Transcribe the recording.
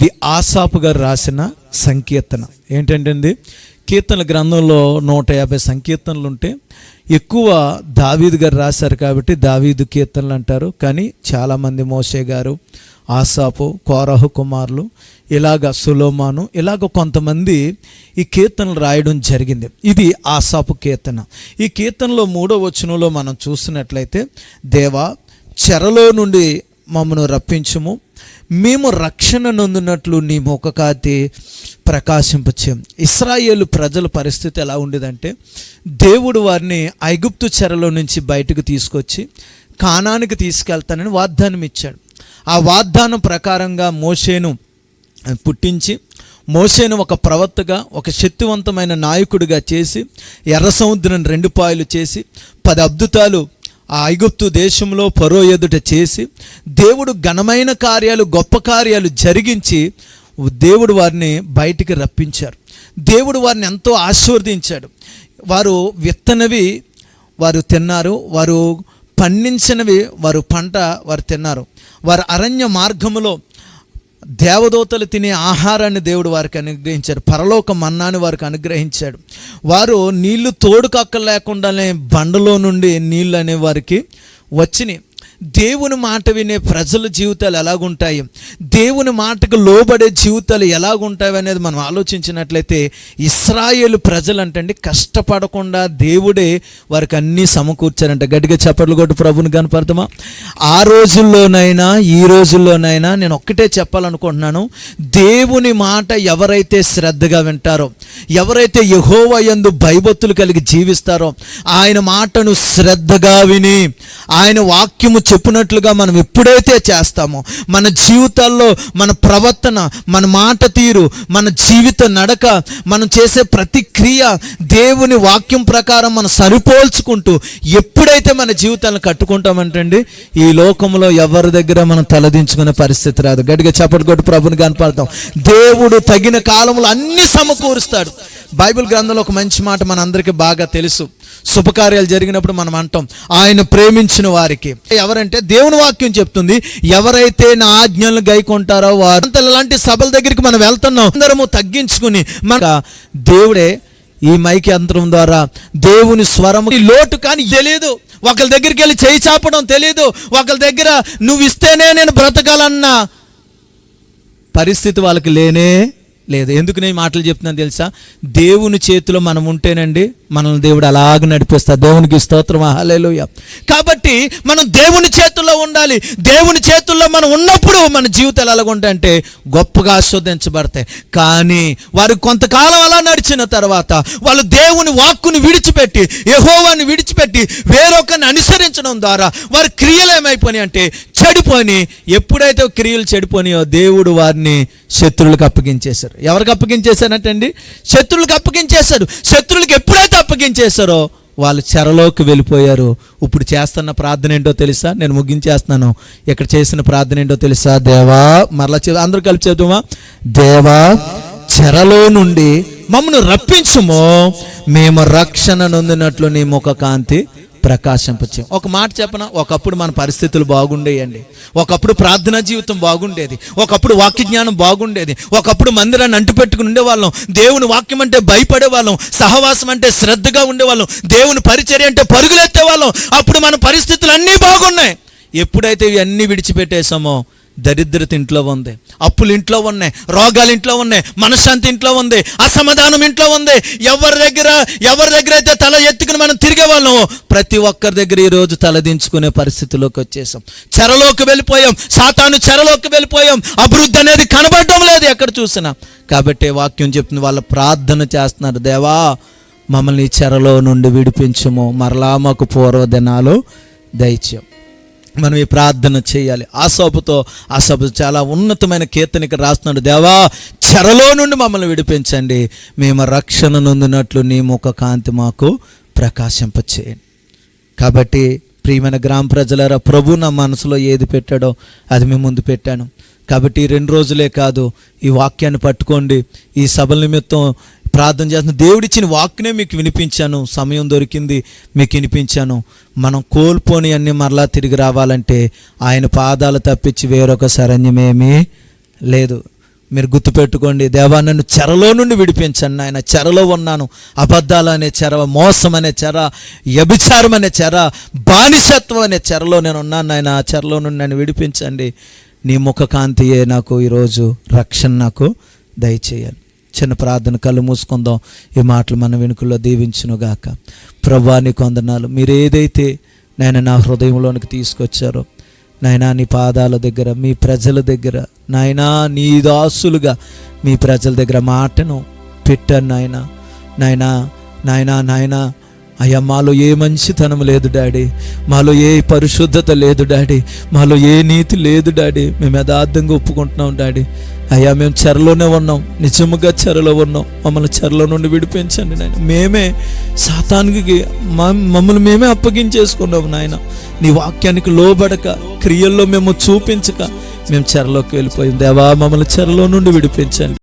ఇది ఆసాపు గారు రాసిన సంకీర్తన. ఏంటంటే కీర్తన గ్రంథంలో 150 సంకీర్తనలు ఉంటే ఎక్కువ దావీదు గారు రాశారు కాబట్టి దావీదు కీర్తనలు అంటారు. కానీ చాలామంది మోషే గారు, ఆసాపు, కోరహు కుమారులు, ఇలాగ సొలొమోను, ఇలాగ కొంతమంది ఈ కీర్తనలు రాయడం జరిగింది. ఇది ఆసాపు కీర్తన. ఈ కీర్తనలో 3వ వచనంలో మనం చూసినట్లయితే, దేవా చెరలో నుండి మమ్మను రప్పించుము, మేము రక్షణ నొందినట్లు నీ ముఖకాంతి ప్రకాశింపచేయం. ఇశ్రాయేలు ప్రజల పరిస్థితి ఎలా ఉండేదంటే, దేవుడు వారిని ఐగుప్తు చెరలో నుంచి బయటకు తీసుకొచ్చి కానానికి తీసుకెళ్తానని వాగ్దానం ఇచ్చాడు. ఆ వాగ్దానం ప్రకారంగా మోషేను పుట్టించి, మోషేను ఒక ప్రవక్తగా, ఒక శక్తివంతమైన నాయకుడిగా చేసి, ఎర్ర సముద్రం 2 పాయలు చేసి 10 అద్భుతాలు ఆ ఐగుప్తు దేశంలో ఫరో ఎదుట చేసి, దేవుడు ఘనమైన కార్యాలు, గొప్ప కార్యాలు జరిగించి దేవుడు వారిని బయటికి రప్పించారు. దేవుడు వారిని ఎంతో ఆశీర్వదించాడు. వారు విత్తనవి వారు తిన్నారు, వారు పండించినవి వారు తిన్నారు. వారు అరణ్య మార్గములో దేవదూతలు తినే ఆహారాన్ని దేవుడు వారికి అనుగ్రహించారు. పరలోక మన్నాని వారికి అనుగ్రహించాడు. వారు నీళ్లు తోడుకక్క లేకుండానే బండలో నుండి నీళ్ళు అనే వారికి వచ్చినాయి. దేవుని మాట వినే ప్రజల జీవితాలు ఎలాగుంటాయి, దేవుని మాటకు లోబడే జీవితాలు ఎలాగుంటాయి అనేది మనం ఆలోచించినట్లయితే, ఇశ్రాయేలు ప్రజలు అంటండి కష్టపడకుండా దేవుడే వారికి అన్నీ సమకూర్చారంట. గట్టిగా చప్పట్లు కొట్టి ప్రభుని కనపడతామా? ఆ రోజుల్లోనైనా ఈ రోజుల్లోనైనా నేను ఒక్కటే చెప్పాలనుకుంటున్నాను, దేవుని మాట ఎవరైతే శ్రద్ధగా వింటారో, ఎవరైతే యెహోవా యందు భయభక్తులు కలిగి జీవిస్తారో, ఆయన మాటను శ్రద్ధగా విని ఆయన వాక్యము చెప్పినట్లుగా మనం ఎప్పుడైతే చేస్తామో, మన జీవితాల్లో మన ప్రవర్తన, మన మాట తీరు, మన జీవిత నడక, మనం చేసే ప్రతి క్రియ దేవుని వాక్యం ప్రకారం మనం సరిపోల్చుకుంటూ ఎప్పుడైతే మన జీవితాలను కట్టుకుంటామంటండి, ఈ లోకంలో ఎవరి దగ్గర మనం తలదించుకునే పరిస్థితి రాదు. గట్టిగా చప్పట్లు కొట్టి ప్రభుని కనపడతాం. దేవుడు తగిన కాలంలో అన్ని సమకూరుస్తాడు. బైబిల్ గ్రంథంలో ఒక మంచి మాట మన అందరికీ బాగా తెలుసు. శుభకార్యాలు జరిగినప్పుడు మనం అంటాం, ఆయన ప్రేమించిన వారికి. ఎవరంటే దేవుని వాక్యం చెప్తుంది, ఎవరైతే నా ఆజ్ఞలను గైకొంటారో వారు. అలాంటి సభల దగ్గరికి మనం వెళ్తున్నాం, అందరము తగ్గించుకుని మన దేవుడే ఈ మైక్ యంత్రం ద్వారా దేవుని స్వరము లోటు కానీ తెలియదు. ఒకరి దగ్గరికి వెళ్ళి చేయి చాపడం తెలియదు. ఒకరి దగ్గర నువ్వు ఇస్తేనే నేను బ్రతకాలన్న పరిస్థితి వాళ్ళకి లేనే లేదు. ఎందుకు నేను మాటలు చెప్తున్నాను తెలుసా? దేవుని చేతిలో మనం ఉంటేనండి మనల్ని దేవుడు అలాగ నడిపిస్తాడు. దేవునికి స్తోత్రం, హల్లెలూయా. కాబట్టి మనం దేవుని చేతుల్లో ఉండాలి. దేవుని చేతుల్లో మనం ఉన్నప్పుడు మన జీవితాలు ఎలాగుంటాయంటే గొప్పగా ఆస్వాదించబడతాయి. కానీ వారు కొంతకాలం అలా నడిచిన తర్వాత వాళ్ళు దేవుని వాక్కుని విడిచిపెట్టి, యెహోవాని విడిచిపెట్టి వేరొకరిని అనుసరించడం ద్వారా వారి క్రియలు ఏమైపోయినాయి అంటే చెడిపోయి, ఎప్పుడైతే క్రియలు చెడిపోయినాయో దేవుడు వారిని శత్రువులకు అప్పగించేశారు. ఎవరికి అప్పగించేశారంటండి? శత్రువులకు అప్పగించేశారు. శత్రువులకు ఎప్పుడైతే అప్పగించేశారో వాళ్ళు చెరలోకి వెళ్ళిపోయారు. ఇప్పుడు చేస్తున్న ప్రార్థన ఏంటో తెలుసా? నేను ముగించేస్తున్నాను. ఇక్కడ చేసిన ప్రార్థన ఏంటో తెలుసా? దేవా, మరలా అందరూ కలిపి చదువుమా, దేవా చెరలో నుండి మమ్మను రప్పించుమో, మేము రక్షణ నొందినట్లు నీ ముఖ కాంతి ప్రకాశింపచేయం. ఒక మాట చెప్పనా, ఒకప్పుడు మన పరిస్థితులు బాగుండేయండి. ఒకప్పుడు ప్రార్థనా జీవితం బాగుండేది. ఒకప్పుడు వాక్య జ్ఞానం బాగుండేది. ఒకప్పుడు మందిరాన్ని అంటుపెట్టుకుని ఉండేవాళ్ళం. దేవుని వాక్యం అంటే భయపడేవాళ్ళం. సహవాసం అంటే శ్రద్ధగా ఉండేవాళ్ళం. దేవుని పరిచర్య అంటే పరుగులెత్తేవాళ్ళం. అప్పుడు మన పరిస్థితులు అన్నీ బాగున్నాయి. ఎప్పుడైతే ఇవన్నీ విడిచిపెట్టేసామో దరిద్రత ఇంట్లో ఉంది, అప్పులు ఇంట్లో ఉన్నాయి, రోగాలు ఇంట్లో ఉన్నాయి, మనశ్శాంతి ఇంట్లో ఉంది, అసమాధానం ఇంట్లో ఉంది. ఎవరి దగ్గర అయితే తల ఎత్తుకుని మనం తిరిగే వాళ్ళం, ప్రతి ఒక్కరి దగ్గర ఈరోజు తలదించుకునే పరిస్థితిలోకి వచ్చేసాం. చెరలోకి వెళ్ళిపోయాం. సాతాను చెరలోకి వెళ్ళిపోయాం. అభివృద్ధి అనేది కనబడడం లేదు ఎక్కడ చూసినా. కాబట్టి వాక్యం చెప్తుంది, వాళ్ళు ప్రార్థన చేస్తున్నారు, దేవా మమ్మల్ని చెరలో నుండి విడిపించుము, మరలా మాకు పూర్వదినాలు దయచేయం. మనం ఈ ప్రార్థన చేయాలి. ఆసాపుతో చాలా ఉన్నతమైన కీర్తనకి రాస్తున్నాడు, దేవా చెరలో నుండి మమ్మల్ని విడిపించండి, మేము రక్షణ నొందినట్లు నీ ముఖ కాంతి మాకు ప్రకాశింపచేయండి. కాబట్టి ప్రియమైన గ్రామ ప్రజలారా, ప్రభు నా మనసులో ఏది పెట్టాడో అది మీ ముందు పెట్టాను. కాబట్టి 2 రోజులే కాదు, ఈ వాక్యాన్ని పట్టుకోండి. ఈ సభల నిమిత్తం ప్రార్థన చేస్తున్న దేవుడిచ్చిన వాక్నే మీకు వినిపించాను. సమయం దొరికింది మీకు వినిపించాను. మనం కోల్పోని అన్నీ మరలా తిరిగి రావాలంటే ఆయన పాదాలు తప్పించి వేరొక శరణ్యమేమీ లేదు. మీరు గుర్తుపెట్టుకోండి, దేవా నన్ను చెరలో నుండి విడిపించండి నాయన. చెరలో ఉన్నాను, అబద్ధాలు అనే చెర, మోసం అనే చెర, వ్యభిచారం అనే చెర, బానిసత్వం అనే చెరలో నేను ఉన్నాను నాయన. ఆ చెరలో నుండి నన్ను విడిపించండి. నీ ముఖకాంతియే నాకు ఈరోజు రక్షణ నాకు దయచేయాలి. చిన్న ప్రార్థన, కళ్ళు మూసుకుందాం. ఈ మాటలు మన వెనుకల్లో దీవించునుగాక. ప్రభువా నీకు వందనాలు. మీరు ఏదైతే నాయన నా హృదయంలోనికి తీసుకొచ్చారో నాయనా, నీ పాదాల దగ్గర, మీ ప్రజల దగ్గర నాయనా, నీ దాసులుగా మీ ప్రజల దగ్గర మాటను పెట్టాను నాయనా. నాయనా నాయనా నాయనా అయ్యా, మాలో ఏ మంచితనం లేదు డాడీ, మాలో ఏ పరిశుద్ధత లేదు డాడీ, మాలో ఏ నీతి లేదు డాడీ. మేము యథార్థంగా ఒప్పుకుంటున్నాం డాడీ. అయ్యా, మేము చెరలోనే ఉన్నాం, నిజముగా చెరలో ఉన్నాం. మమ్మల్ని చెరలో నుండి విడిపించండి నాయన. మేమే సాతానికి మమ్మల్ని మేమే అప్పగించేసుకున్నాం నాయన. నీ వాక్యానికి లోబడక, క్రియల్లో మేము చూపించక మేము చెరలోకి వెళ్ళిపోయాం. దేవా, మమ్మల్ని చెరలో నుండి విడిపించండి.